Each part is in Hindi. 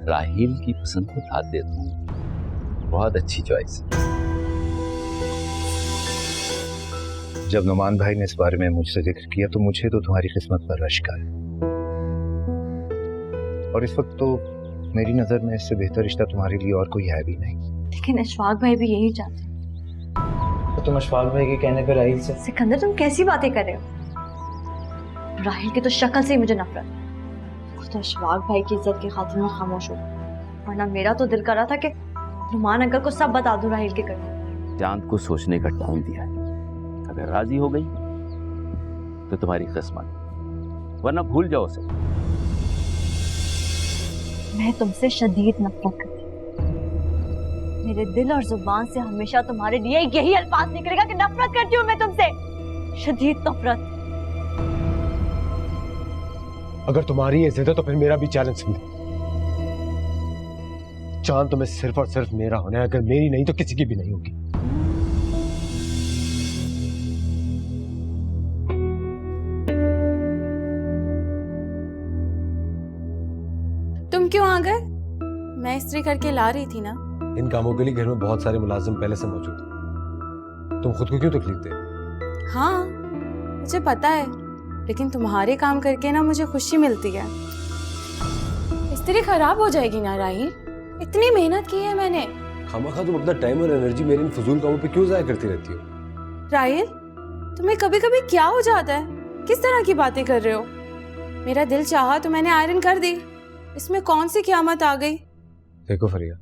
राहील की पसंद को दाद देता हूँ। बहुत अच्छी चॉइस। जब नुमान भाई ने इस बारे में मुझसे जिक्र किया तो मुझे तो तुम्हारी किस्मत पर रश्क आया। और इस वक्त तो मेरी नजर में इससे बेहतर रिश्ता तुम्हारे लिए और कोई है भी नहीं। लेकिन अशफाक भाई भी यही चाहते हैं। तो तुम अशफाक भाई के कहने पर राहील से? सिकंदर तुम कैसी बातें कर रहे हो? राहील की तो शक्ल से ही मुझे नफरत है। तो अशफाक भाई की इज्जत की खातिर मैं खामोश हूँ, वरना मेरा तो दिल कर रहा था कि नुमान अंकल को सब बता दूं राहील के करने। चांद को सोचने का टाइम दिया है, अगर राजी हो गई तो तुम्हारी किस्मत, वरना भूल जाओ उसे। मैं तुमसे शदीद नफरत करती हूँ। मेरे दिल और जुबान से हमेशा तुम्हारे लिए यही अल्फाज निकलेगा कि नफरत करती हूँ मैं तुमसे, शदीद नफरत। अगर तुम्हारी ये जिद है तो फिर मेरा भी चैलेंज समझो। चांद तुम्हें सिर्फ और सिर्फ मेरा होना है, अगर मेरी नहीं तो किसी की भी नहीं होगी। तुम क्यों आ गए? मैं इस्त्री करके ला रही थी ना। इन कामों के लिए घर में बहुत सारे मुलाजिम पहले से मौजूद हैं। तुम खुद को क्यों तकलीफ दे? हाँ मुझे पता है, लेकिन तुम्हारे काम करके ना मुझे खुशी मिलती है। इस्त्री खराब हो जाएगी ना राहील, इतनी मेहनत की है मैंने। खामखा तुम अपना टाइम और एनर्जी मेरे इन फजूल कामों पे क्यों जाया करती रहती हो? राहील तुम्हें कभी कभी क्या हो जाता है? किस तरह की बातें कर रहे हो? मेरा दिल चाहा तो मैंने आयरन कर दी, इसमें कौन सी क़यामत आ गई? देखो फरिया,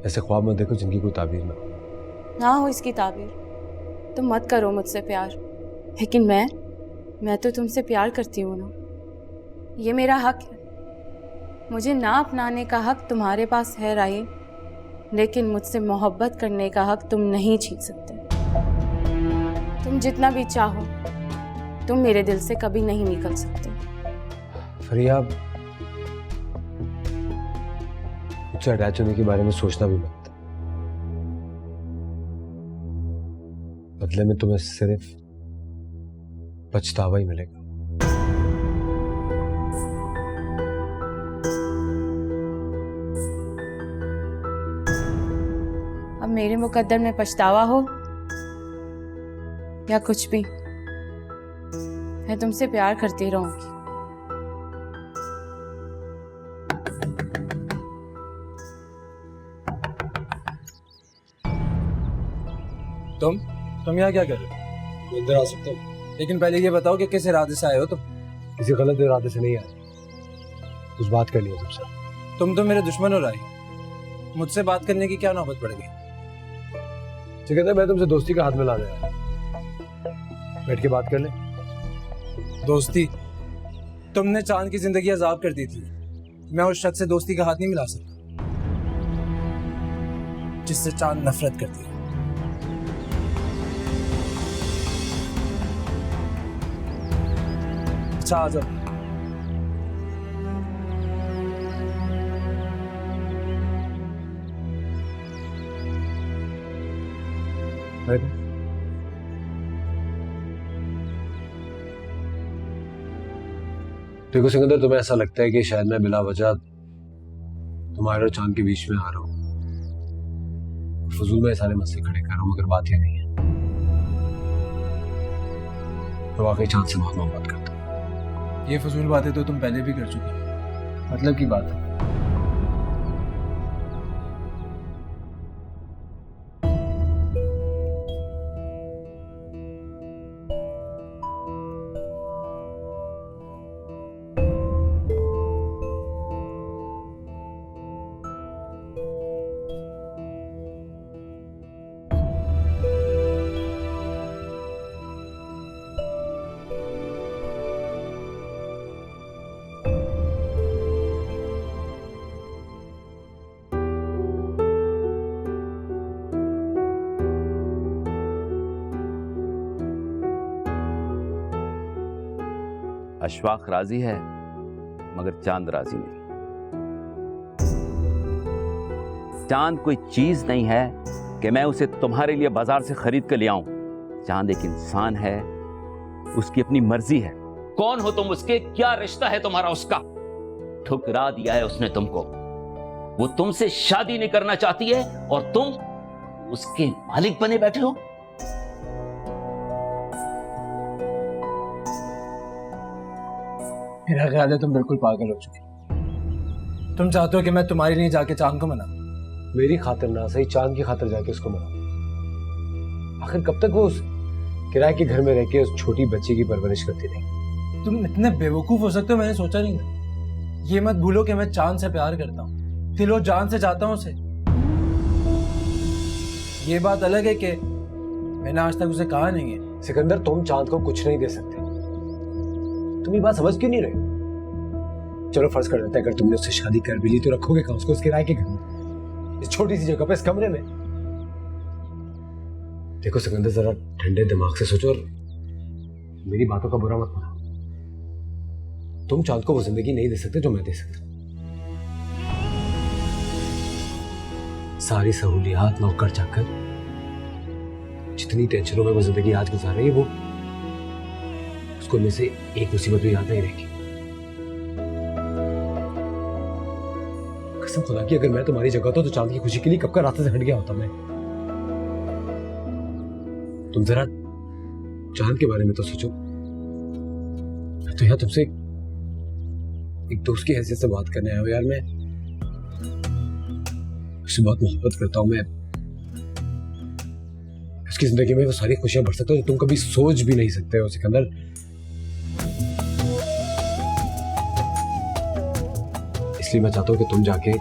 ऐसे ख्वाब मत देखो जिनकी कोई ताबीर ना हो। ना हो इसकी ताबीर, तुम मत करो मुझसे प्यार, लेकिन मैं तो तुमसे प्यार करती हूँ ना, ये मेरा हक है। मुझे ना अपनाने का हक तुम्हारे पास है राहील, लेकिन मुझसे मोहब्बत करने का हक तुम नहीं छीन सकते। तुम जितना भी चाहो तुम मेरे दिल से कभी नहीं निकल सकते। फरिया, मुझसे अटैच होने के बारे में सोचना भी मत। बदले में तुम्हें सिर्फ पछतावा ही मिलेगा। अब मेरे मुकद्दर में पछतावा हो या कुछ भी, मैं तुमसे प्यार करती रहूंगी। तुम यहाँ क्या कर रहे हो? इधर आ सकता हूँ, लेकिन पहले ये बताओ कि किस इरादे से आए हो तुम? किसी गलत इरादे से नहीं आया, कुछ बात कर लिया तुमसे। तुम तो मेरे दुश्मन हो राहील, मुझसे बात करने की क्या नौबत पड़ गई? सिकंदर, मैं तुमसे दोस्ती का हाथ मिला रहा है, बैठ के बात कर ले। दोस्ती? तुमने चांद की जिंदगी अजाब कर दी थी, मैं उस शख्स से दोस्ती का हाथ नहीं मिला सकता जिससे चांद नफरत करती है। अच्छा आ जाओ। देखो सिकंदर, तुम्हें ऐसा लगता है कि शायद मैं बिला वजह तुम्हारे और चांद के बीच में आ रहा हूँ, फजूल में सारे मसले खड़े कर रहा हूँ, मगर बात ये नहीं है। तो वाकई चांद से बहुत मोहब्बत करता हूँ। ये फजूल बातें तो तुम पहले भी कर चुके हो, मतलब की बात है। अशफाक राजी है मगर चांद राजी नहीं। चांद कोई चीज नहीं है कि मैं उसे तुम्हारे लिए बाजार से खरीद कर ले आऊं। चांद एक इंसान है, उसकी अपनी मर्जी है। कौन हो तुम उसके, क्या रिश्ता है तुम्हारा उसका? ठुकरा दिया है उसने तुमको। वो तुमसे शादी नहीं करना चाहती है और तुम उसके मालिक बने बैठे हो। मेरा ख्याल है तुम बिल्कुल पागल हो चुके। तुम चाहते हो कि मैं तुम्हारे लिए जाके चांद को मनाऊं? मेरी खातिर ना सही, चांद की खातिर जाके उसको मनाओ। आखिर कब तक वो उस किराए के घर में रह के उस छोटी बच्ची की परवरिश करती रहेगी? तुम इतने बेवकूफ हो सकते हो, मैंने सोचा नहीं था। ये मत भूलो कि मैं चांद से प्यार करता हूँ, दिलो जान से चाहता हूँ उसे। ये बात अलग है कि मैंने आज तक उसे कहा नहीं है। सिकंदर, तुम चांद को कुछ नहीं दे सकते। तुम ये बात समझ क्यों नहीं रहे? चलो फर्ज कर लेते हैं अगर तुमने उससे शादी कर भी ली तो रखोगे कहाँ उसको? उसके किराए के घर में, इस छोटी सी जगह पे, इस कमरे में। देखो सिकंदर, जरा ठंडे दिमाग से सोचो और मेरी बातों का बुरा मत मानो। तुम चांद को वो जिंदगी नहीं दे सकते जो मैं दे सकता। सारी सहूलियात, नौकर चाकर, जितनी टेंशनों में वो जिंदगी आज गुजार रही है, वो उसको में से एक मुसीबत भी याद नहीं रहेगी। कसम खुदा की, अगर मैं तुम्हारी जगह होता तो चांद की खुशी के लिए कब का रास्ते से हट गया होता मैं। तुम जरा चांद के बारे में तो सोचो। मैं तो यहाँ तुमसे एक दोस्त की हैसियत से बात करने आया हूँ यार। मैं उससे बहुत मोहब्बत करता हूँ। मैं उसकी जिंदगी में वो सारी खुशियां भर सकता हूँ जो तुम कभी सोच भी नहीं सकते हो सिकंदर। इसलिए मैं चाहता हूँ कि तुम जाके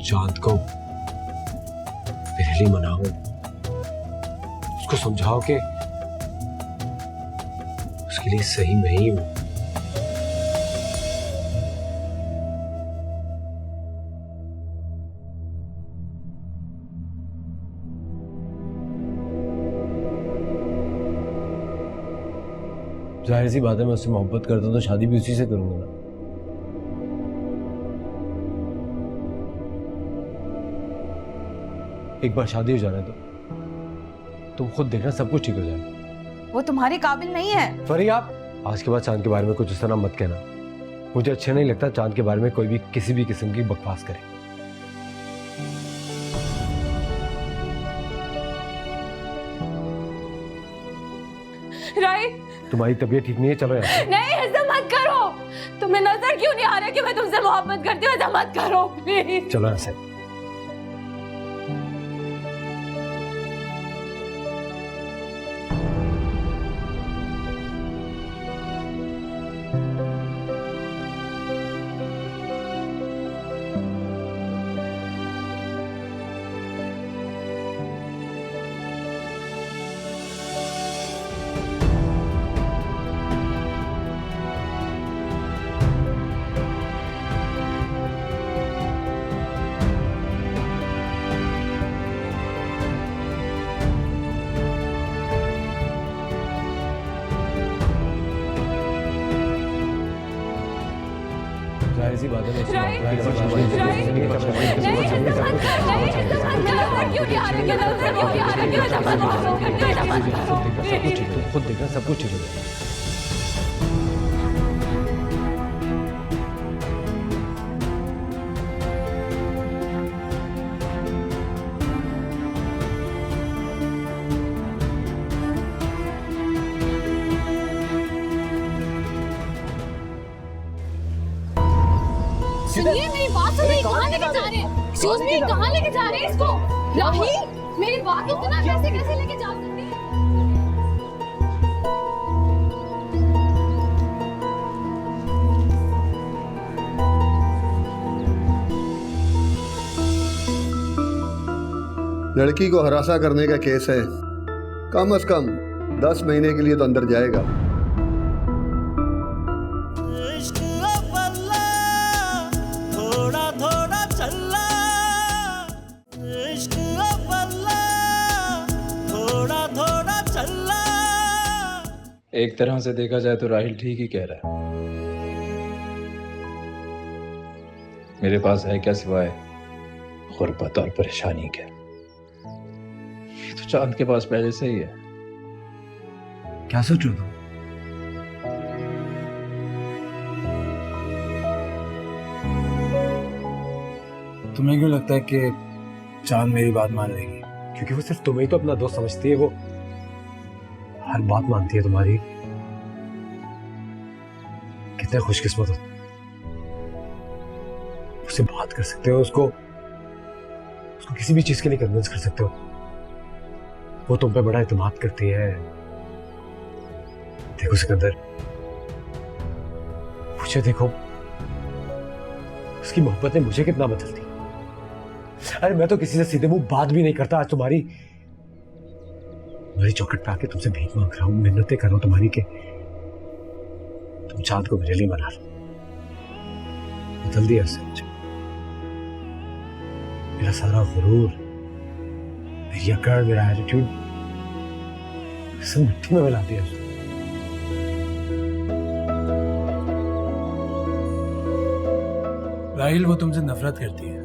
चांद को मेरे लिए मनाओ, उसको समझाओ कि उसके लिए सही मैं ही हूं। जाहिर सी बात है, मैं उससे मोहब्बत करता हूं तो शादी भी उसी से करूंगा ना। एक बार शादी हो जाने दो, तुम खुद देखना सब कुछ ठीक हो जाएगा। वो तुम्हारे काबिल नहीं है। फरी, आप आज के बाद चांद के बारे में कुछ इस तरह मत कहना। मुझे अच्छा नहीं लगता चांद के बारे में कोई भी किसी भी किस्म की बकवास करे। राइट, तुम्हारी तबीयत ठीक नहीं है, चलो यार। नहीं, ऐसा मत करो। तुम्हें नजर क्यों नहीं आ रहा कि मैं तुमसे मोहब्बत करती हूँ? ऐसा मत करो प्लीज। चलो ऐसे। ऐसी बात है, खुद देखना सब कुछ ठीक है। सुनिए, मेरी बात सुनिए। कहाँ लेके जा रहे हैं? एक्सक्यूज मी, कहाँ लेके जा रहे हैं इसको? राही, मेरी बात इतना कैसे कैसे लेके जा सकते हैं? लड़की को हरासा करने का केस है, कम से कम 10 महीने के लिए तो अंदर जाएगा। एक तरह से देखा जाए तो राहिल ठीक ही कह रहा है। मेरे पास है क्या सिवाय गुर्बत और परेशानी के? ये तो चांद के पास पहले से ही है। क्या सोचो तुम? तुम्हें क्यों लगता है कि चांद मेरी बात मान लेगी? क्योंकि वो सिर्फ तुम्हें ही तो अपना दोस्त समझती है, वो हर बात मानती है तुम्हारी। कितने खुशकिस्मत हो, उससे बात कर सकते हो, उसको किसी भी चीज के लिए कन्विंस कर सकते हो। वो तुम पे बड़ा एतमाद करती है। देखो सिकंदर, मुझे देखो, उसकी मोहब्बत ने मुझे कितना बदल दी। अरे मैं तो किसी से सीधे मुंह बात भी नहीं करता। आज तुम्हारी चौखट पे आके तुमसे भीख मांग रहा हूं, मिन्नतें कर रहा हूं तुम्हारी के तुम चांद को मेरे लिए मना लो। बदल दिया उससे मुझे। मेरा सारा गुरूर, मेरी अकड़, मेरा एटीट्यूड सब मिट्टी में मिला दिया उसने। राहिल, वो तुमसे नफरत करती है,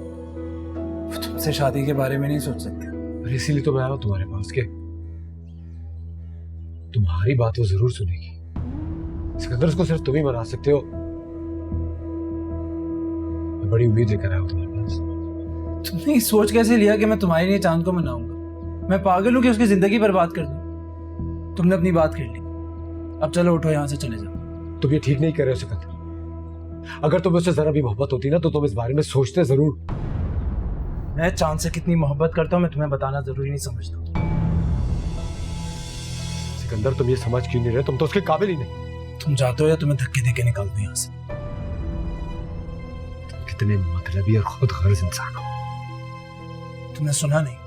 वो तुमसे शादी के बारे में नहीं सोच सकती। और इसीलिए तो मैं आया हूं तुम्हारे पास के तुम्हारी बात वो जरूर सुनेगी। सिकंदर, उसको सिर्फ तुम ही मना सकते हो। मैं बड़ी उम्मीद लेकर आया हूं तुम्हारे पास। तुमने ये सोच कैसे लिया कि मैं तुम्हारे लिए चांद को मनाऊंगा? मैं पागल हूं कि उसकी जिंदगी बर्बाद कर दूं? तुमने अपनी बात कर ली, अब चलो उठो, यहां से चले जाओ। तुम ये ठीक नहीं कर रहे हो सिकंदर। अगर तुम्हें उससे जरा भी मोहब्बत होती ना तो तुम इस बारे में सोचते जरूर। मैं चांद से कितनी मोहब्बत करता हूं मैं तुम्हें बताना जरूरी नहीं समझता। सिकंदर, तुम ये समझ क्यों नहीं रहे? तुम तो उसके काबिल ही नहीं। तुम जाते हो या तुम्हें धक्के देके निकाल दो यहां से? तुम कितने मतलबी और खुद गर्ज इंसान हो। तुमने सुना नहीं?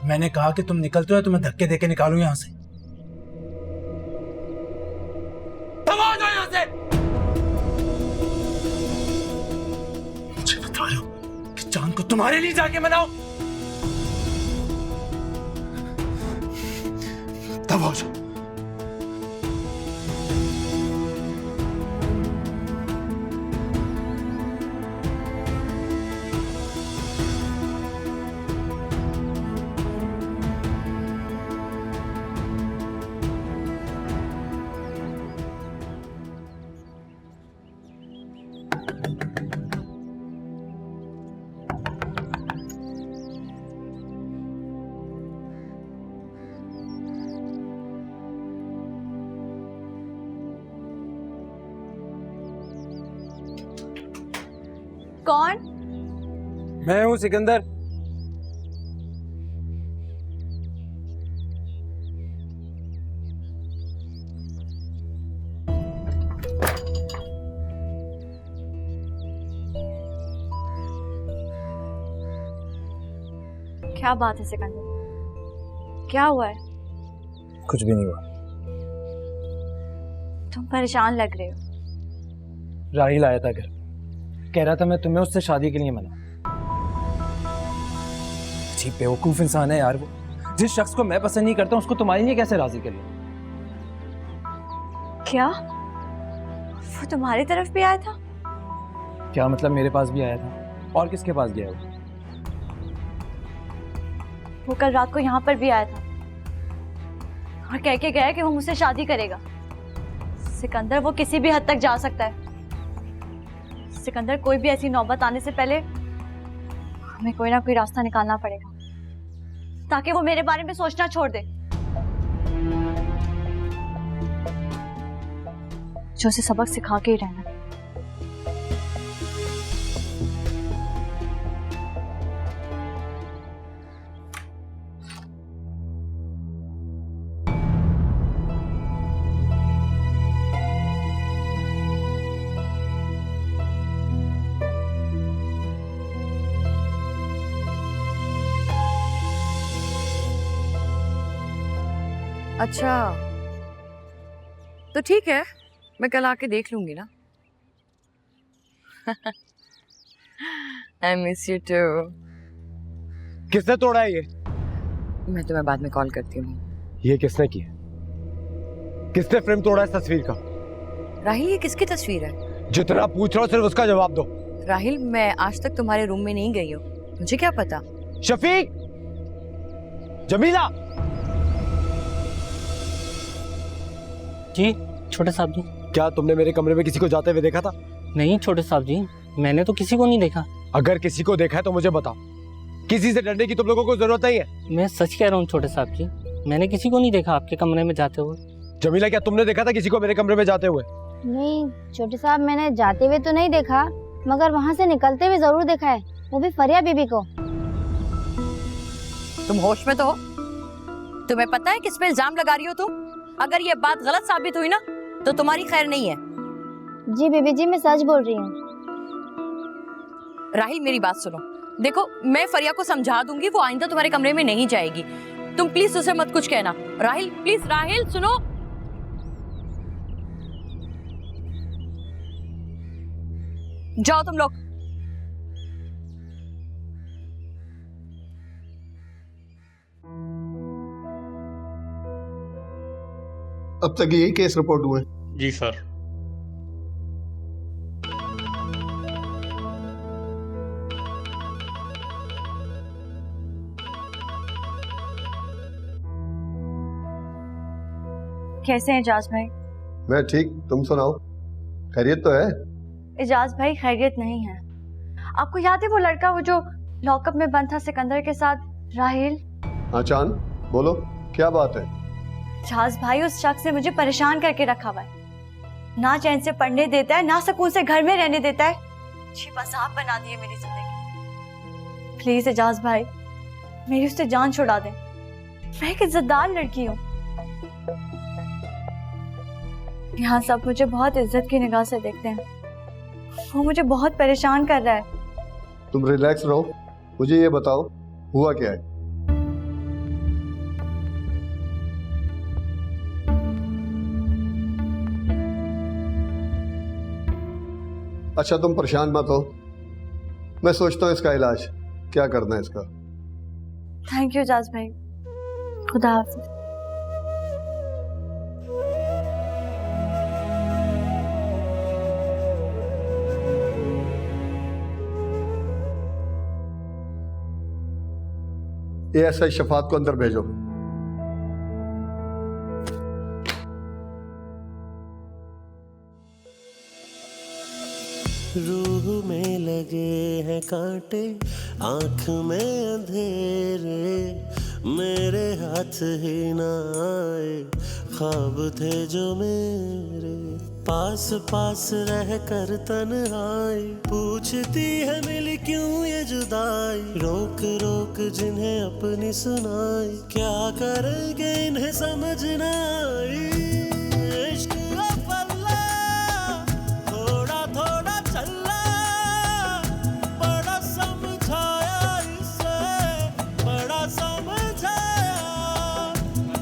मैंने कहा कि तुम निकलते हो या तुम्हें धक्के देके निकालूं यहां से? मुझे बताओ कि चांद को तुम्हारे लिए जाके मनाओ। तब हो जाओ। कौन? मैं हूं सिकंदर। क्या बात है सिकंदर, क्या हुआ है? कुछ भी नहीं हुआ। तुम परेशान लग रहे हो। राहिल आया था घर, कह रहा था मैं तुम्हें उससे शादी के लिए मनाऊं। अजीब बेवकूफ इंसान है यार वो। जिस शख्स को मैं पसंद नहीं करता उसको तुम्हारे लिए कैसे राजी कर लिया? क्या वो तुम्हारी तरफ भी आया था? क्या मतलब मेरे पास भी आया था? और किसके पास गया वो? वो कल रात को यहाँ पर भी आया था और कह के गया कि वो मुझसे शादी करेगा। सिकंदर, वो किसी भी हद तक जा सकता है। सिकंदर, कोई भी ऐसी नौबत आने से पहले हमें कोई ना कोई रास्ता निकालना पड़ेगा ताकि वो मेरे बारे में सोचना छोड़ दे। जो उसे सबक सिखा के ही रहना। अच्छा तो ठीक है, मैं कल आके देख लूंगी ना। I miss you too. किसने तोड़ा है ये? मैं तुम्हें बाद में कॉल करती हूँ। ये किसने किया? किसने फ्रेम तोड़ा इस तस्वीर का? राहिल, ये किसकी तस्वीर है? जितना पूछ रहा हूँ सिर्फ उसका जवाब दो। राहिल, मैं आज तक तुम्हारे रूम में नहीं गई हूँ, मुझे क्या पता। शफीक, जमीला। जी छोटे साहब जी। क्या तुमने मेरे कमरे में किसी को जाते हुए देखा था? नहीं छोटे साहब जी, मैंने तो किसी को नहीं देखा। अगर किसी को देखा है तो मुझे बताओ, किसी से डरने की तुम लोगों को जरूरत नहीं है। मैं सच कह रहा हूँ छोटे साहब जी, मैंने किसी को नहीं देखा आपके कमरे में जाते हुए। जमीला, क्या तुमने देखा था किसी को मेरे कमरे में जाते हुए? नहीं छोटे साहब, मैंने जाते हुए तो नहीं देखा, मगर वहाँ से निकलते हुए जरूर देखा है, वो भी फरिया बीबी को। तुम होश में तो हो? तुम्हें पता है किस पे इल्जाम लगा रही हो तुम? अगर ये बात गलत साबित हुई ना तो तुम्हारी खैर नहीं है। जी बीबी जी, मैं सच बोल रही हूँ। राहिल मेरी बात सुनो, देखो मैं फरिया को समझा दूंगी, वो आइंदा तुम्हारे कमरे में नहीं जाएगी। तुम प्लीज उसे मत कुछ कहना। राहिल प्लीज, राहिल सुनो। जाओ तुम लोग। अब तक यही केस रिपोर्ट हुए? जी सर। कैसे हैं एजाज भाई? मैं ठीक, तुम सुनाओ, खैरियत तो है? एजाज भाई खैरियत नहीं है। आपको याद है वो लड़का, वो जो लॉकअप में बंद था सिकंदर के साथ, राहिल? हाँ चांद, बोलो क्या बात है? एजाज भाई, उस शख्स ने मुझे परेशान करके रखा हुआ है। ना चैन से पढ़ने देता है, ना सुकून से घर में रहने देता है। जी अजाब बना दी है मेरी जिंदगी। प्लीज एजाज भाई, मेरी उससे जान छुड़ा दें। मैं एक इज्जतदार लड़की हूँ। यहाँ सब मुझे बहुत इज्जत की निगाह से देखते हैं। वो मुझे बहुत परेशान कर रहा है। तुम रिलैक्स रहो, मुझे ये बताओ हुआ क्या है? अच्छा तुम परेशान मत हो, मैं सोचता हूँ इसका इलाज क्या करना है इसका। थैंक यू जाज भाई, खुदा हाफिज। ये ऐसा शफात को अंदर भेजो। रूह में लगे हैं कांटे, आँख में अंधेरे, मेरे हाथ ही ना आए, ख्वाब थे जो मेरे, पास पास रह कर तन्हाई, पूछती है मिली क्यों ये जुदाई, रोक रोक जिन्हें अपनी सुनाई, क्या करेंगे इन्हें समझ ना आई। इश्क अफला थोड़ा थोड़ा चला, बड़ा समझाया इसे, बड़ा समझाया,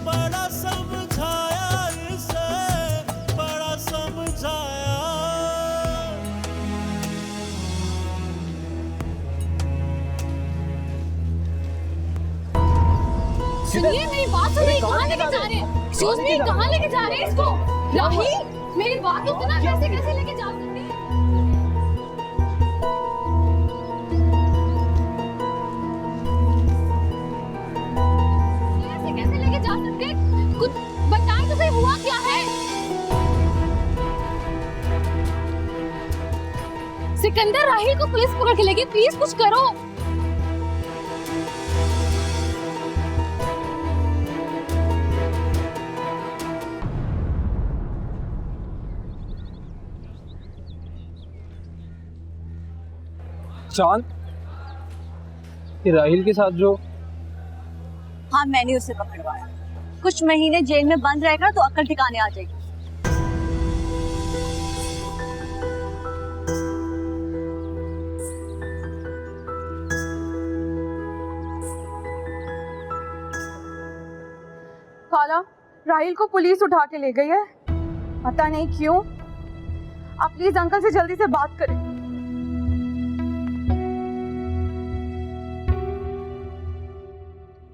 बड़ा समझाया इसे, बड़ा समझाया। सुनिए मेरी बात सुनिए, कहाँ लेके जा रहे हैं? एक्सक्यूज मी, कहाँ लेके जा रहे हैं इसको? राहिल मेरी बात सुना, कैसे कैसे लेके जा सकते हैं? कैसे कैसे लेके जा सकते हैं? कुछ बताएं तो सही, हुआ क्या है? सिकंदर, राहिल को पुलिस पकड़ के ले गई, प्लीज कुछ करो। चांद, ये राहिल के साथ जो? हाँ मैंने उसे पकड़वाया। कुछ महीने जेल में बंद रहेगा तो अक्ल ठिकाने आ जाएगी। खाला, राहिल को पुलिस उठा के ले गई है, पता नहीं क्यों। आप प्लीज अंकल से जल्दी से बात करें।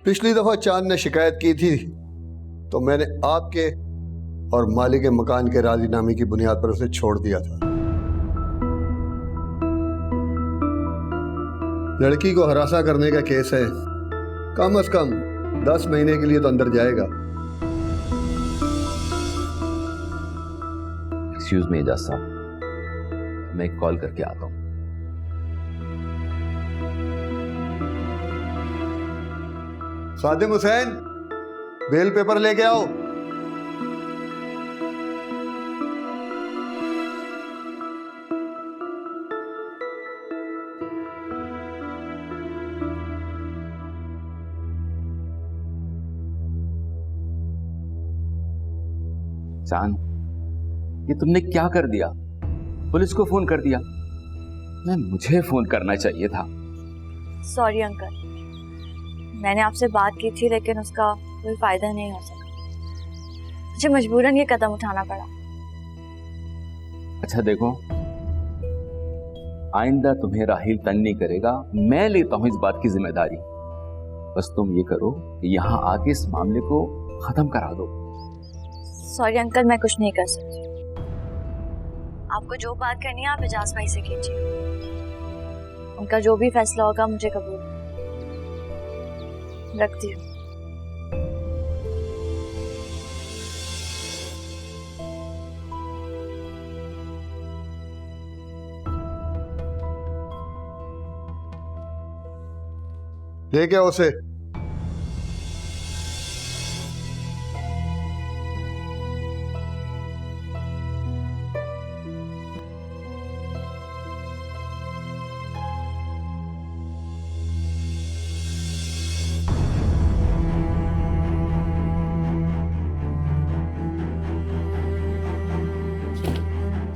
पिछली दफा चांद ने शिकायत की थी तो मैंने आपके और मालिक मकान के राजीनामे की बुनियाद पर उसे छोड़ दिया था। लड़की को हरासा करने का केस है, कम से कम 10 महीने के लिए तो अंदर जाएगा। एक्सक्यूज मी एजाज साहब, मैं एक कॉल करके आता हूँ। खादिम हुसैन, बेल पेपर लेके आओ। चांद, ये तुमने क्या कर दिया? पुलिस को फोन कर दिया। मुझे फोन करना चाहिए था। सॉरी अंकल, मैंने आपसे बात की थी लेकिन उसका कोई फायदा नहीं हो सका। मुझे मजबूरन ये कदम उठाना पड़ा। अच्छा देखो, आइंदा तुम्हें राहिल तंग नहीं करेगा, मैं लेता हूं इस बात की जिम्मेदारी। बस तुम ये करो कि यहाँ आके इस मामले को खत्म करा दो। सॉरी अंकल, मैं कुछ नहीं कर सकती। आपको जो बात करनी है आप एजाज भाई से कीजिए। उनका जो भी फैसला होगा मुझे कबूल। रखती हूँ। लेके आओ उसे।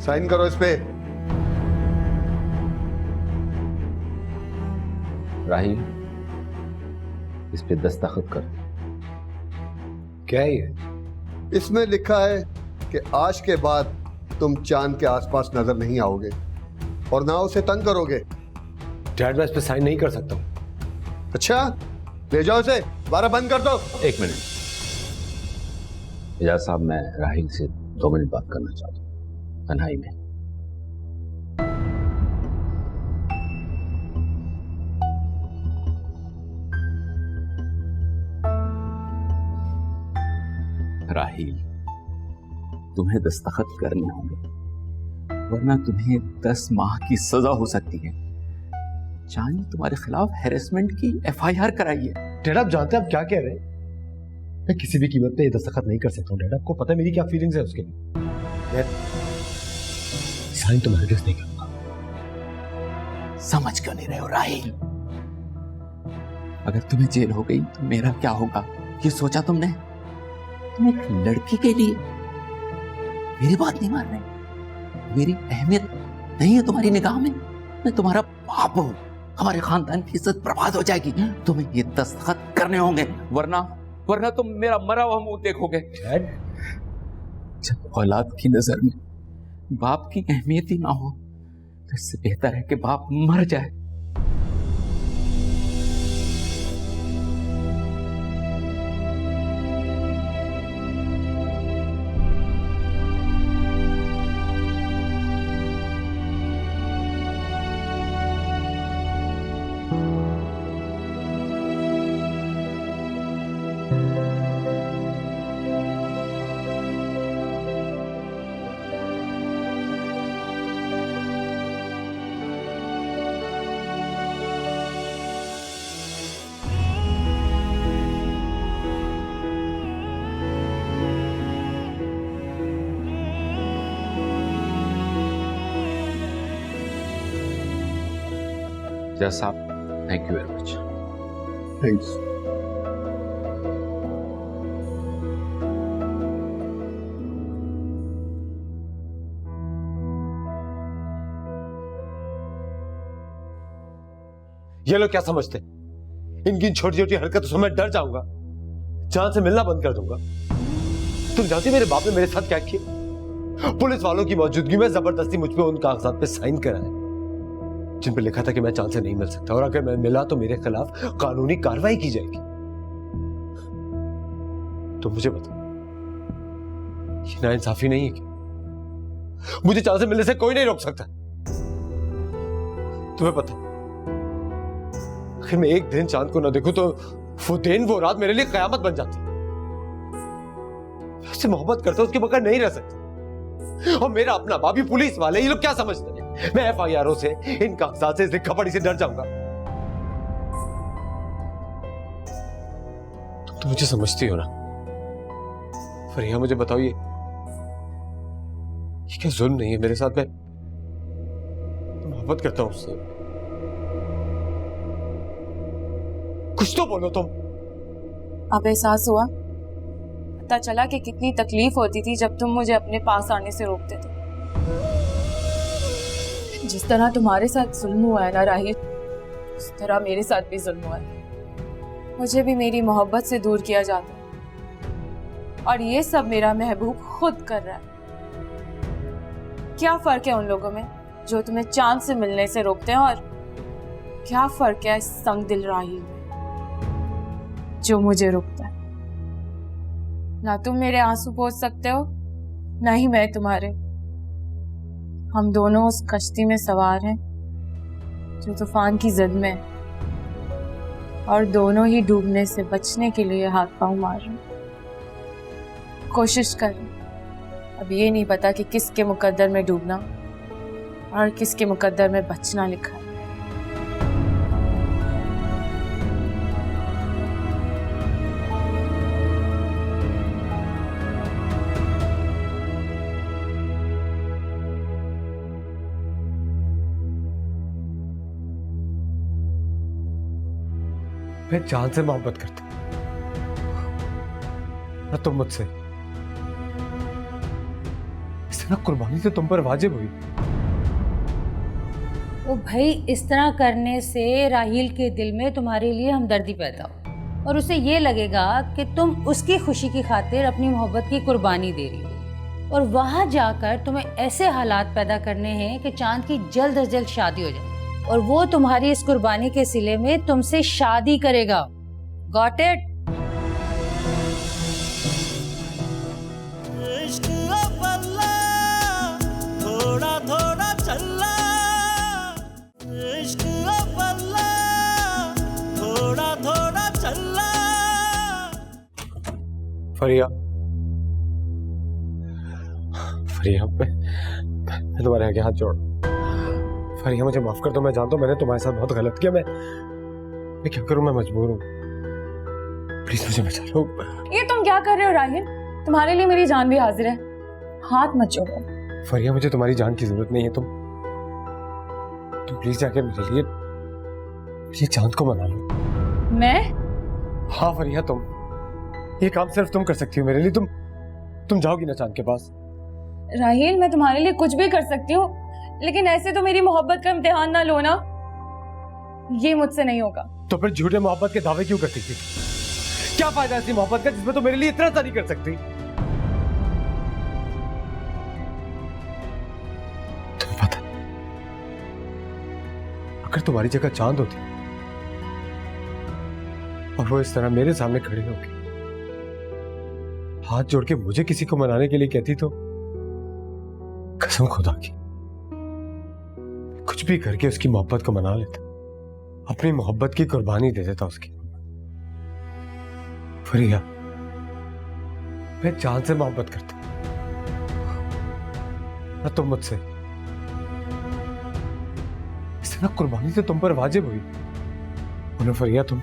साइन करो इस पे। राहिल, इस पे दस्तखत कर। क्या है ये? इसमें लिखा है कि आज के बाद तुम चांद के आसपास नजर नहीं आओगे और ना उसे तंग करोगे। डैड, मैं इस पे साइन नहीं कर सकता हूँ। अच्छा, ले जाओ इसे, 12 बंद कर दो। एक मिनट एजाज साहब, मैं राहिल से 2 मिनट बात करना चाहता हूँ तन्हाई में। राहिल, तुम्हें दस्तखत करने होंगे वरना तुम्हें 10 माह की सजा हो सकती है। चांद ने तुम्हारे खिलाफ हैरेसमेंट की FIR कराई है। डैड, आप जानते हैं आप क्या कह रहे हैं? मैं किसी भी कीमत पे ये दस्तखत नहीं कर सकता हूँ। डैड, आपको पता है मेरी क्या फीलिंग्स है उसके लिए। मैं साइन तो मैं नहीं करूंगा। समझ क्यों नहीं रहे हो राहिल? अगर तुम्हें जेल हो गई तो मेरा क्या होगा, ये सोचा तुमने? तुम एक लड़की के लिए मेरी बात नहीं मान रहे, मेरी अहमियत नहीं है तुम्हारी निगाह में? मैं तुम्हारा बाप हूं, हमारे खानदान की इज्जत बर्बाद हो जाएगी। तुम्हें ये दस्तखत करने होंगे वरना तुम मेरा मरा हुआ मुंह देखोगे। जब औलाद की नजर में बाप की अहमियत ही ना हो तो इससे बेहतर है कि बाप मर जाए। जज साहब, thank you very much. Thanks. ये लोग क्या समझते? इनकी छोटी छोटी हरकतों से मैं डर जाऊंगा, जान से मिलना बंद कर दूंगा। तुम जानती मेरे बाप ने मेरे साथ क्या किया? पुलिस वालों की मौजूदगी में जबरदस्ती मुझ पे उन कागजात पे साइन कराए जिन पे लिखा था कि मैं चांद से नहीं मिल सकता, और अगर मैं मिला तो मेरे खिलाफ कानूनी कार्रवाई की जाएगी। तो मुझे बताओ, ये नाइंसाफी नहीं है क्या? मुझे चांद से मिलने से कोई नहीं रोक सकता। तुम्हें पता, अगर मैं एक दिन चांद को ना देखूं तो वो दिन वो रात मेरे लिए कयामत बन जाती। उससे मोहब्बत करता, उसके बगैर नहीं रह सकता। और मेरा अपना भाभी पुलिस वाले, ये लोग क्या समझते हैं? मैं FIR से, इन कागजात से, इस लिखा पढ़ी से डर जाऊंगा। तुम मुझे समझती हो ना फरिया, मुझे बताओ ये क्या जुल्म नहीं है मेरे साथ? मैं मोहब्बत करता हूं उससे। कुछ तो बोलो तुम। अब एहसास हुआ, पता चला कि कितनी तकलीफ होती थी जब तुम मुझे अपने पास आने से रोकते थे। जिस तरह तुम्हारे साथ जुल्म हुआ है ना राहिल, उस तरह मेरे साथ भी जुल्म हुआ है। मुझे भी मेरी मोहब्बत से दूर किया जाता है और ये सब मेरा महबूब खुद कर रहा है। क्या फर्क है उन लोगों में जो तुम्हें चांद से मिलने से रोकते हैं, और क्या फर्क है संग दिल राहिल में जो मुझे रोकता है? ना तुम मेरे आंसू पोंछ सकते हो, ना ही मैं तुम्हारे। हम दोनों उस कश्ती में सवार हैं जो तूफान की जद में है, और दोनों ही डूबने से बचने के लिए हाथ पांव मार रहे हैं। कोशिश कर। अब ये नहीं पता कि किसके मुकद्दर में डूबना और किसके मुकद्दर में बचना लिखा है। मैं जान से मोहब्बत करता हूं, ना तुम मुझसे। इस तरह कुर्बानी तो तुम पर वाजिब हुई। ओ भाई, इस तरह करने से राहील के दिल में तुम्हारे लिए हमदर्दी पैदा हो और उसे ये लगेगा कि तुम उसकी खुशी की खातिर अपनी मोहब्बत की कुर्बानी दे रही हो, और वहां जाकर तुम्हें ऐसे हालात पैदा करने हैं कि चांद की जल्द अज जल्द शादी हो जाए और वो तुम्हारी इस कुर्बानी के सिले में तुमसे शादी करेगा। Got it? थोड़ा थोड़ा चला इश्क बल्ला, थोड़ा थोड़ा चला। फरिया, फरिया, मैं तुम्हारे आगे हाथ जोड़। फरिया, मुझे माफ कर दो। मैं जानता हूँ मैंने तुम्हारे साथ बहुत गलत किया। मैं क्या करूं? मैं मजबूर हूँ। प्लीज मुझे बचा लो। ये तुम क्या कर रहे हो राहिल? तुम्हारे लिए मेरी जान भी हाजिर है, हाथ मत जोड़ो। फरिया, मुझे तुम्हारी जान की जरूरत नहीं है। तुम प्लीज जाके मेरे लिए चांद को मना लो। मैं? हाँ फरिया, तुम ये काम सिर्फ तुम कर सकती हो मेरे लिए। तुम जाओगी ना चांद के पास? राहिल, मैं तुम्हारे लिए कुछ भी कर सकती हूँ, लेकिन ऐसे तो मेरी मोहब्बत का इम्तिहान ना लो ना। ये मुझसे नहीं होगा। तो फिर झूठे मोहब्बत के दावे क्यों करती थी? क्या फायदा ऐसी मोहब्बत का जिसमें तो मेरे लिए इतना सा नहीं कर सकती? तुम्हें पता, अगर तुम्हारी जगह चांद होती और वो इस तरह मेरे सामने खड़ी होगी, हाथ जोड़ के मुझे किसी को मनाने के लिए कहती, तो कसम खुदा की कुछ भी करके उसकी मोहब्बत को मना लेता, अपनी मोहब्बत की कुर्बानी दे देता उसकी। फरिया, मैं जान से मोहब्बत करता हूं, ना तुम मुझसे। इस तरह कुर्बानी तो तुम पर वाजिब हुई। बोलो फरिया, तुम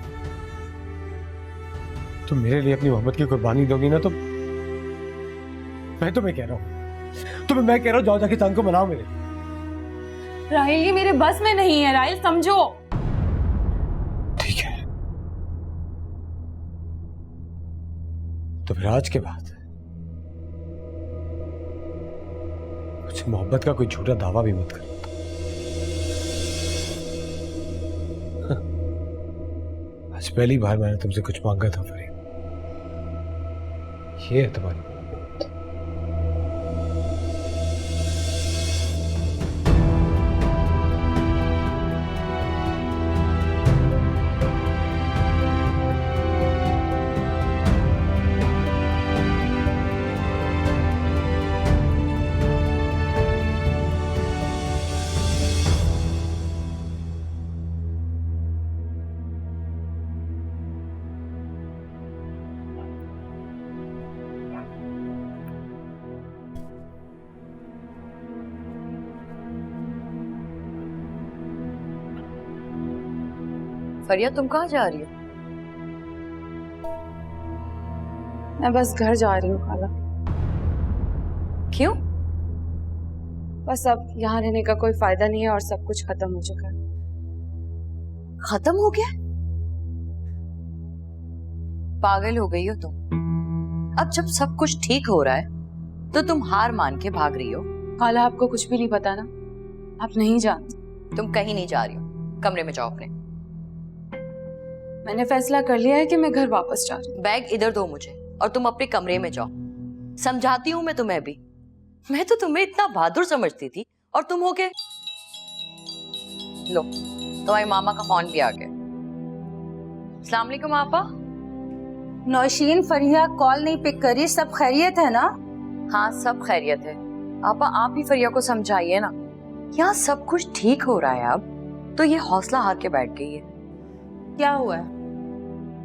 मेरे लिए अपनी मोहब्बत की कुर्बानी दोगी ना? तो मैं तुम्हें कह रहा हूं, मैं कह रहा हूं, जाओ जाके चांद को मनाओ मेरे। राहिल, ये मेरे बस में नहीं है। राहिल, समझो। ठीक है, तो फिर आज के बाद मुझे मोहब्बत का कोई झूठा दावा भी मत कर। आज पहली बार मैंने तुमसे कुछ मांगा था फरीद। ये है तुम्हारी फरिया, तुम कहाँ जा रही हो? मैं बस घर जा रही हूँ खाला। क्यों? बस अब यहाँ रहने का कोई फायदा नहीं है और सब कुछ खत्म हो चुका है। खत्म हो गया? पागल हो गई हो तुम। अब जब सब कुछ ठीक हो रहा है तो तुम हार मान के भाग रही हो। खाला आपको कुछ भी नहीं पता ना, आप नहीं जानती। तुम कहीं नहीं जा रही हो, कमरे में जाओ अपने। मैंने फैसला कर लिया है कि मैं घर वापस जा रही हूँ। बैग इधर दो मुझे और तुम अपने कमरे में जाओ। समझाती हूँ मैं तुम्हें भी। मैं तो तुम्हें इतना बहादुर समझती थी और तुम हो गए। लो, तुम्हारी मामा का फोन भी आ गया। अस्सलाम वालेकुम आपा। नौशीन, फरिया कॉल नहीं पिक करी, सब खैरियत है ना? हाँ, सब खैरियत है। आपा आप ही फरिया को समझाइए ना। यहाँ सब कुछ ठीक हो रहा है अब तो ये हौसला हार के बैठ गई है। क्या हुआ है?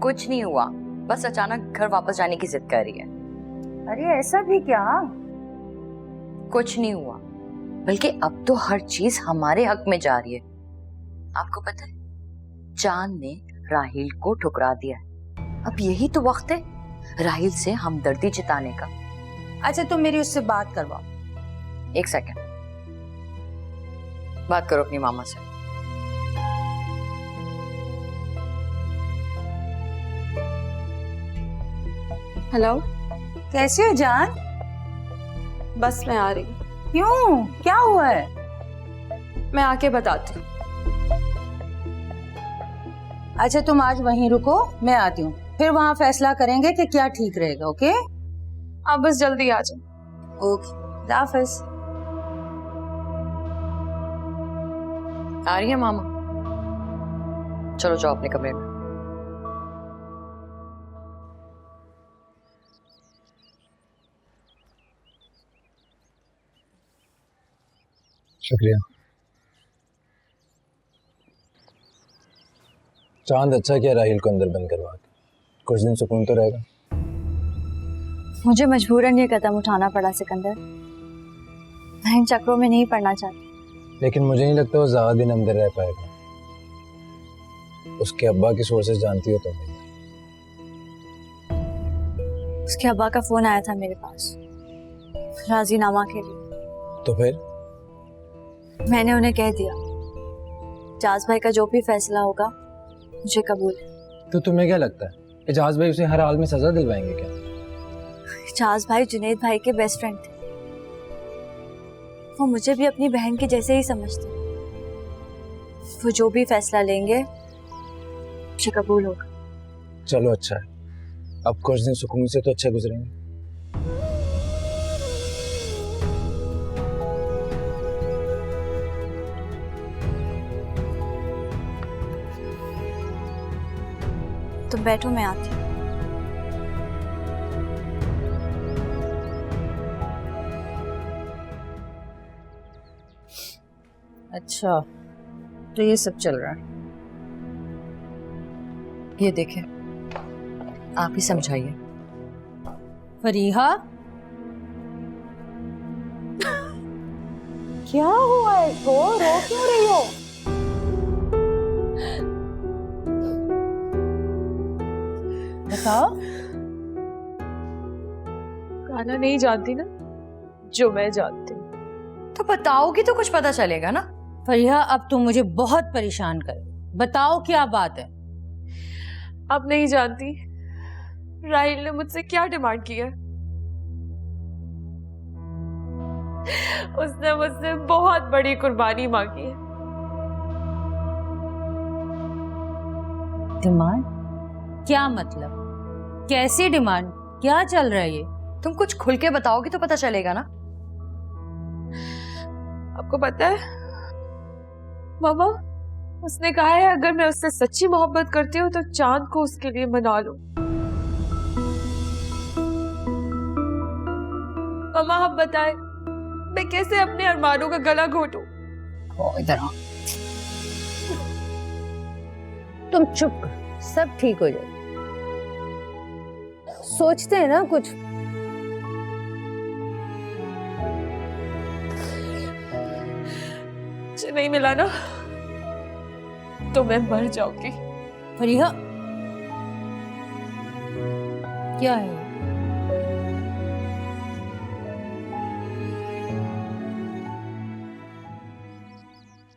कुछ नहीं हुआ, बस अचानक घर वापस जाने की जिद कर रही है। अरे ऐसा भी क्या? कुछ नहीं हुआ, बल्कि अब तो हर चीज हमारे हक में जा रही है। आपको पता है, चांद ने राहिल को ठुकरा दिया है। अब यही तो वक्त है राहिल से हमदर्दी जताने का। अच्छा, तुम मेरी उससे बात करवाओ। एक सेकंड, बात करो अपनी मामा से। हेलो, कैसे हो जान? बस मैं आ रही हूँ। क्यों, क्या हुआ है? मैं आके बताती हूँ। अच्छा, तुम आज वहीं रुको, मैं आती हूँ, फिर वहाँ फैसला करेंगे कि क्या ठीक रहेगा। ओके, आप बस जल्दी आ जाओ। ओके, खुदा हाफिज। आ रही है मामा? चलो जाओ अपने कमरे में। शुक्रिया। चांद अच्छा किया राहिल को अंदर बंद करवा के, कुछ दिन सुकून तो रहेगा। मुझे मजबूरन ये कदम उठाना पड़ा सिकंदर। मैं इन चक्रों में नहीं पड़ना चाहती। लेकिन मुझे नहीं लगता वो ज्यादा दिन अंदर रह पाएगा। उसके अब्बा की सोर्सेज जानती हो तुम। उसके अब्बा का फोन आया था मेरे पास राजीनामा के लिए। तो फिर मैंने उन्हें कह दिया, जाज भाई का जो भी फैसला होगा मुझे कबूल है। तो तुम्हें क्या लगता है एजाज भाई उसे हर हाल में सजा दिलवाएंगे क्या? जाज भाई जुनैद भाई के बेस्ट फ्रेंड थे। वो मुझे भी अपनी बहन के जैसे ही समझते। वो जो भी फैसला लेंगे मुझे कबूल होगा। चलो अच्छा है, अब कुछ दिन सुकून से तो अच्छे गुजरेंगे। तुम बैठो, मैं आती हूँ। अच्छा, तो ये सब चल रहा है। ये देखें, आप ही समझाइए। फरीहा, क्या हुआ है इसको? रो क्यों रही हो? बताओ। खाना नहीं जानती ना जो मैं जानती हूँ। तो बताओगी तो कुछ पता चलेगा ना। फरीहा, अब तुम मुझे बहुत परेशान कर, बताओ क्या बात है? अब नहीं जानती राहिल ने मुझसे क्या डिमांड की है। उसने मुझसे बहुत बड़ी कुर्बानी मांगी है। डिमांड? क्या मतलब? कैसी डिमांड? क्या चल रहा है ये? तुम कुछ खुल के बताओगी तो पता चलेगा ना। आपको पता है मामा, उसने कहा है अगर मैं उससे सच्ची मोहब्बत करती हूँ तो चांद को उसके लिए मना लूं। मामा आप बताएं, मैं कैसे अपने अरमानों का गला घोटूं? इधर आओ। तुम चुप कर, सब ठीक हो जाएगा। सोचते हैं ना कुछ। मुझे नहीं मिला ना तो मैं मर जाऊंगी। फरीहा, क्या है?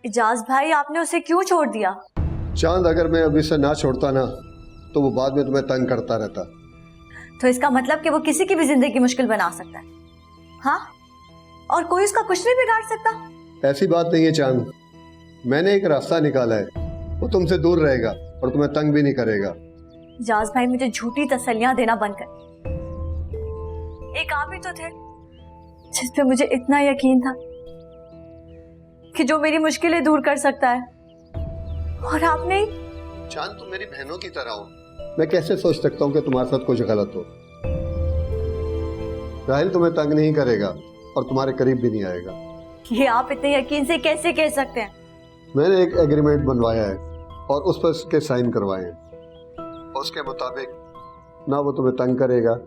इजाज भाई, आपने उसे क्यों छोड़ दिया? चांद अगर मैं अभी से ना छोड़ता ना तो वो बाद में तुम्हें तंग करता रहता। तो इसका मतलब कि वो किसी की भी जिंदगी मुश्किल बना सकता है, हाँ? और कोई उसका कुछ नहीं बिगाड़ सकता? ऐसी बात नहीं है चांद, मैंने एक रास्ता निकाला है, वो तुमसे दूर रहेगा और तुम्हें तंग भी नहीं करेगा। इजाज भाई, मुझे झूठी तसल्लियां देना बंद कर। एक आप ही तो थे जिस पे मुझे इतना यकीन था कि जो मेरी मुश्किलें दूर कर सकता है, और आपने ही। चांद, तुम मेरी बहनों की तरह हो, मैं कैसे सोच सकता हूँ कि तुम्हारे साथ कुछ गलत हो। राहिल तुम्हें तंग नहीं करेगा और तुम्हारे करीब भी नहीं आएगा। ये आप इतने यकीन से कैसे कह सकते हैं? मैंने एक एग्रीमेंट बनवाया है और उस पर उसके साइन करवाए हैं। उसके मुताबिक ना वो तुम्हें तंग करेगा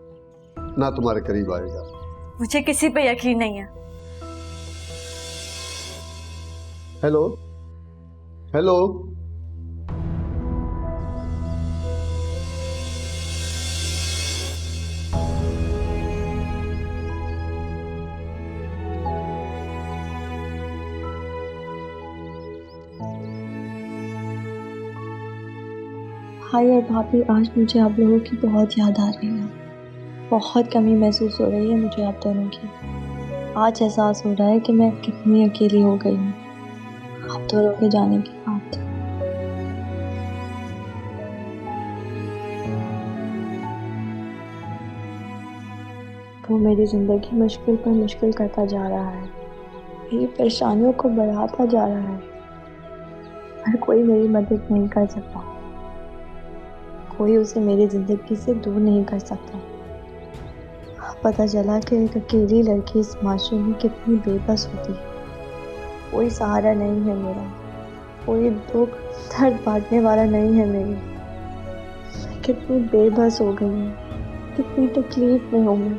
ना तुम्हारे करीब आएगा। मुझे किसी पे यकीन नहीं है। हेलो हेलो, भाई और भाभी, आज मुझे आप लोगों की बहुत याद आ रही है। बहुत कमी महसूस हो रही है मुझे आप दोनों की। आज एहसास हो रहा है कि मैं कितनी अकेली हो गई हूँ आप दोनों के जाने के बाद। वो मेरी जिंदगी मुश्किल पर मुश्किल करता जा रहा है, मेरी परेशानियों को बढ़ाता जा रहा है, पर कोई मेरी मदद नहीं कर सकता, कोई उसे मेरी जिंदगी से दूर नहीं कर सकता। पता चला कि एक अकेली लड़की इस माशरे में कितनी बेबस होती है। कोई सहारा नहीं है मेरा, कोई दुख दर्द बांटने वाला नहीं है मेरी। मैं कितनी बेबस हो गई हूँ, कितनी तकलीफ में हूँ मैं।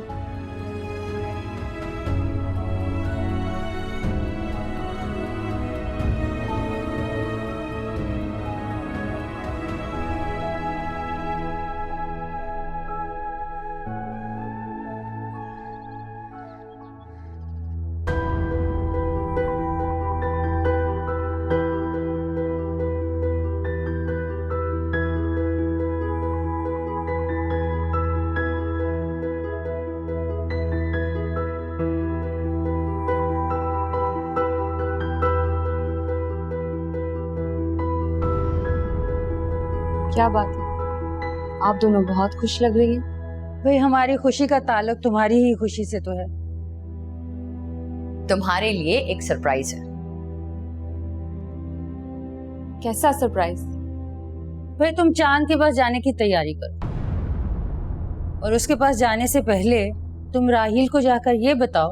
क्या बात है, आप दोनों बहुत खुश लग रही हैं। भाई, हमारी खुशी का ताल्लुक तुम्हारी ही खुशी से तो है। तुम्हारे लिए एक सरप्राइज है। कैसा सरप्राइज? भाई, तुम चांद के पास जाने की तैयारी करो, और उसके पास जाने से पहले तुम राहील को जाकर ये बताओ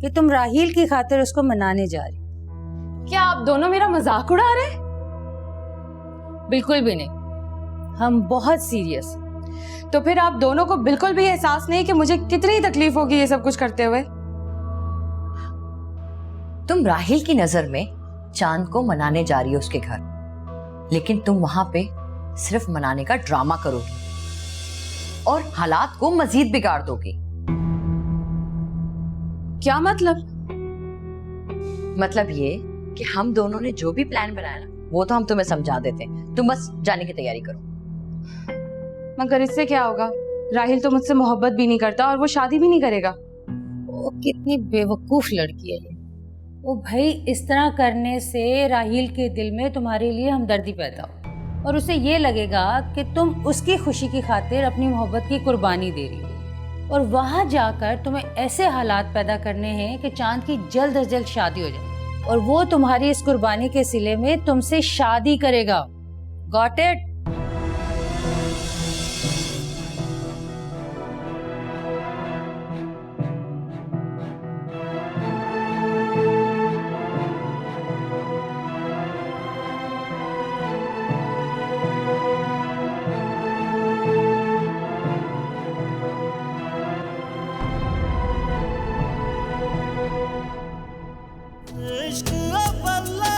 कि तुम राहील की खातिर उसको मनाने जा रही। क्या आप दोनों मेरा मजाक उड़ा रहे हैं? बिल्कुल भी नहीं, हम बहुत सीरियस। तो फिर आप दोनों को बिल्कुल भी एहसास नहीं कि मुझे कितनी तकलीफ होगी ये सब कुछ करते हुए? तुम राहिल की नजर में चांद को मनाने जा रही हो उसके घर, लेकिन तुम वहां पे सिर्फ मनाने का ड्रामा करोगी और हालात को मजीद बिगाड़ दोगी। क्या मतलब? मतलब ये कि हम दोनों ने जो भी प्लान बनाया ना, वो तो हम तुम्हें समझा देते, तुम बस जाने की तैयारी करो। मगर इससे क्या होगा? राहिल तो मुझसे मोहब्बत भी नहीं करता और वो शादी भी नहीं करेगा। वो कितनी बेवकूफ लड़की है ये। वो भाई, इस तरह करने से राहील के दिल में तुम्हारे लिए हमदर्दी पैदा हो और उसे ये लगेगा कि तुम उसकी खुशी की खातिर अपनी मोहब्बत की कुर्बानी दे रही हो, और वहां जाकर तुम्हें ऐसे हालात पैदा करने हैं कि चांद की जल्द अज जल्द शादी हो जाए और वो तुम्हारी इस कुर्बानी के सिले में तुमसे शादी करेगा। Got it? इश्क अव्वला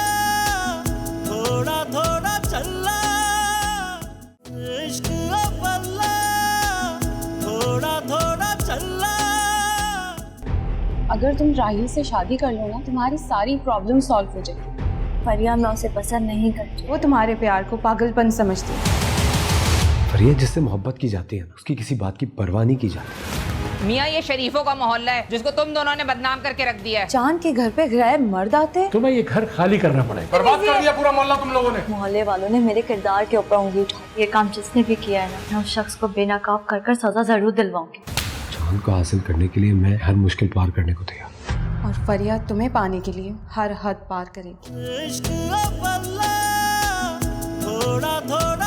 थोड़ा थोड़ा चला, इश्क अव्वला थोड़ा थोड़ा चला। अगर तुम राहिल से शादी कर लो ना, तुम्हारी सारी प्रॉब्लम सॉल्व हो जाएगी। फरिया मैं उसे पसंद नहीं करती। वो तुम्हारे प्यार को पागलपन समझती है। फरिया जिससे मोहब्बत की जाती है ना, उसकी किसी बात की परवाह नहीं की जाती। मियाँ ये शरीफों का मोहल्ला है जिसको तुम दोनों ने बदनाम करके रख दिया है। चांद के घर पे गैर मर्द आते हैं। तुम्हें ये घर खाली करना पड़ेगा। बर्बाद कर दिया पूरा मोहल्ला तुम लोगों ने। मोहल्ले वालों ने मेरे किरदार के ऊपर उंगली उठाई। ये काम जिसने भी किया है ना, मैं उस शख्स को बेनकाब कर कर सजा जरूर दिलवाऊंगी। चांद को हासिल करने के लिए मैं हर मुश्किल पार करने को तैयार। और फरिया तुम्हें पाने के लिए हर हद पार करेगी। इश्क अव्वला थोड़ा थोड़ा